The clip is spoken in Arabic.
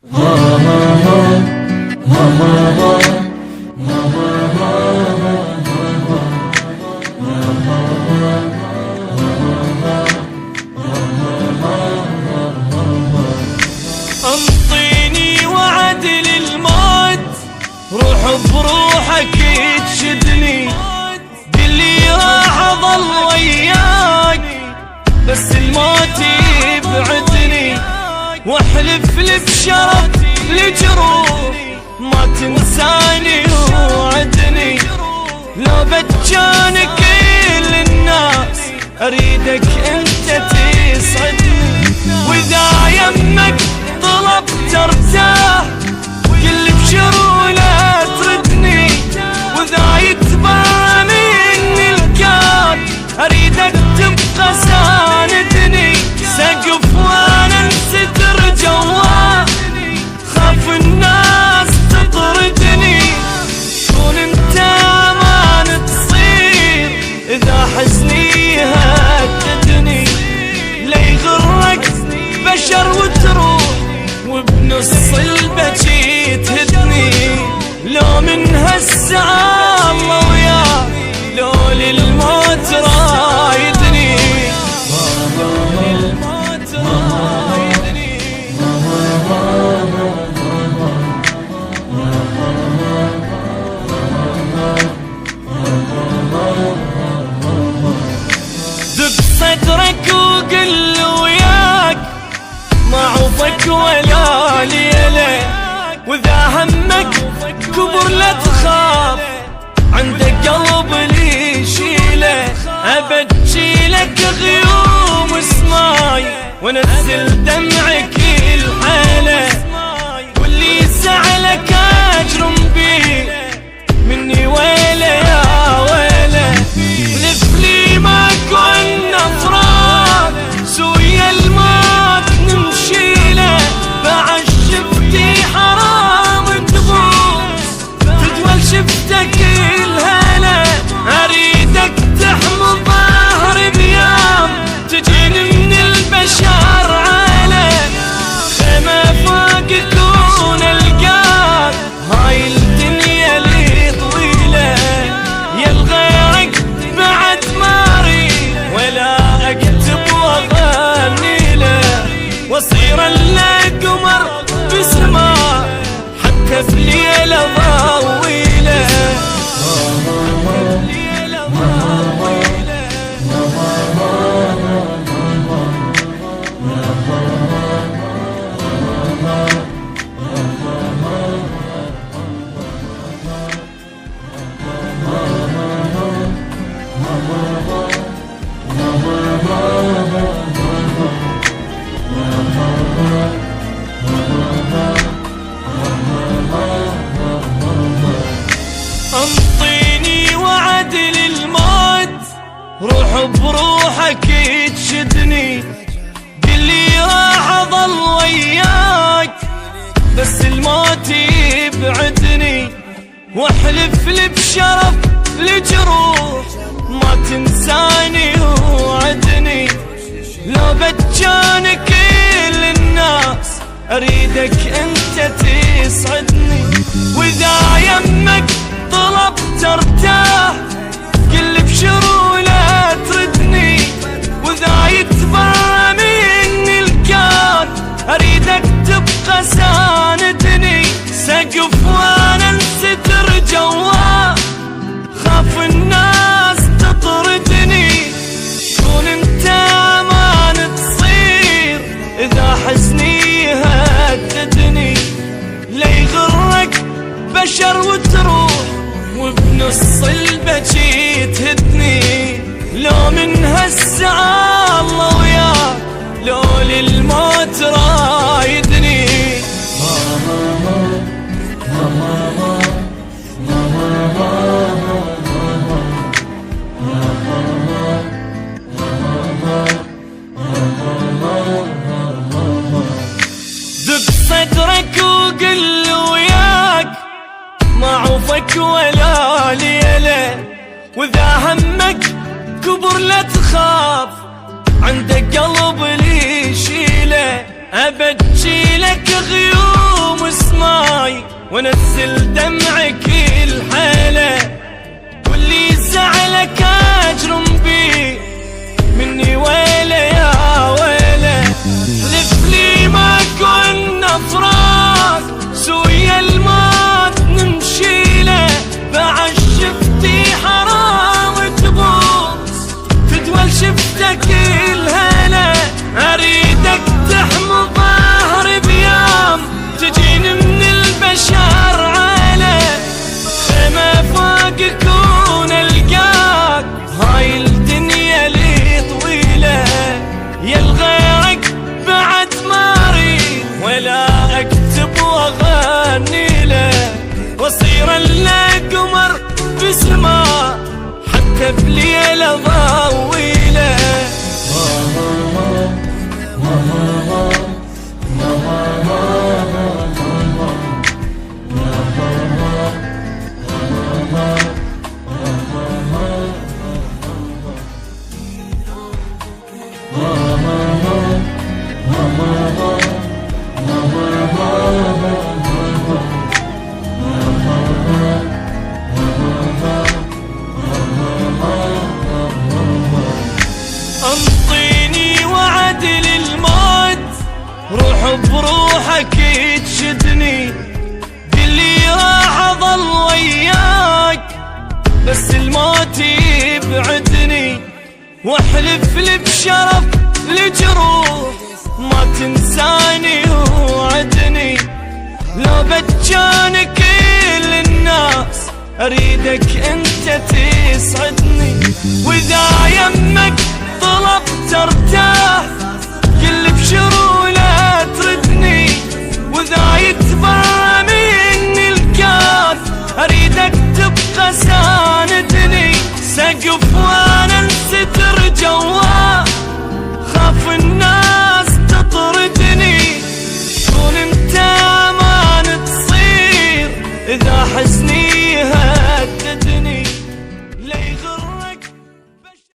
انطيني وعد للموت، روح بروحك تشدني، قلي راح اظل وياك بس الموت يبعدني، واحلف لي بشرف لجروح ما تنساني وعدني، لو بتجان كل الناس اريدك انت تسعدني، واذا يمك طلبت ارتاح قل بشرو لا تردني، واذا يتبرى مني الكون اريدك تبقى ساندني، سقف وانا انستر جواه خاف الناس تطردني، كون انت امان تصير اذا حزني هددني، لا يغرك بشر وتروح وبنص البكي تهدني، لو من هالساعة الله وياك لو للموت رايدني، لو للموت رايدني. دق صدرك وقل وياك ما عوفك ولا ليلة، واذا همك كبر لا تخاف عندك قلب لي شيله، ابجيلك غيوم سماي وانزل دمعك الحاله، واللي زعلك اجرم بيه مني ويله يا ويله، لف لي ما كنا فراق سويا الموت نمشيله، بعد شفتي حرام تبوس تدول شفتك الهلا، اريدك تحمل ظهري بيام تجيني من البشر عاله، خيمة فوق كون القاك هاي الدنيا لي طويله، يا الغيرك بعد ما اريد ولا اكتب واغني له، واصير الا قمر بسماء حتى في ليله ضويله، انطيني وعد للموت، روح بروحك تشدني، قلي راح اظل وياك بس الموت يبعدني، واحلف لي بشرف لجروح ما تنساني وعدني، لو بتجان كل الناس اريدك انت تسعدني، واذا يمك طلبت ارتاح قل بشرو لا تردني، واذا يتبرى مني الكون اريدك تبقى ساندني، سقف وانا انستر جواه خاف الناس تطردني، كون انت امان تصير اذا حزني هددني، لا يغرك بشر وتروح وبنص البكي تهدني، لو من هالساعة الله وياك لو للموت رايدني. دق صدرك وقل وياك ما عوفك ولا ليله، واذا همك كبر لا تخاف عندك قلب لي شيله، ابجيلك غيوم ونزل دمعك الحالة، واللي زعلك اجرم بيه مني ويله يا ويله. حلف لي ما كنا فراق سويا الموت نمشي له، بعد شفتي حرام تبوس تدول شفتك الهلا. اريدك تحمي ظهري بيوم تجيني من البشر على خيمة فوق كون القاك. هاي الدنيا لي طويلة يا الغيرك بعد ما اريد ولا اكتب واغني له، واصير الا قمر بسماء حتى بليلة ضويلة. انطيني وعد للموت، روح بروحك تشدني، قلي راح اظل وياك بس الموت يبعدني. واحلف لي بشرف لجروح ما تنساني وعدني، لو بتجاني كل الناس اريدك انت تسعدني. واذا يمك طلبت ارتاح كل بشرو لا تردني، واذا يتبرى مني الكاف اريدك تبقى ساندني. سقف وانا انستر جواه خاف الناس تطردني، كون انت امان تصير اذا حزني هددني.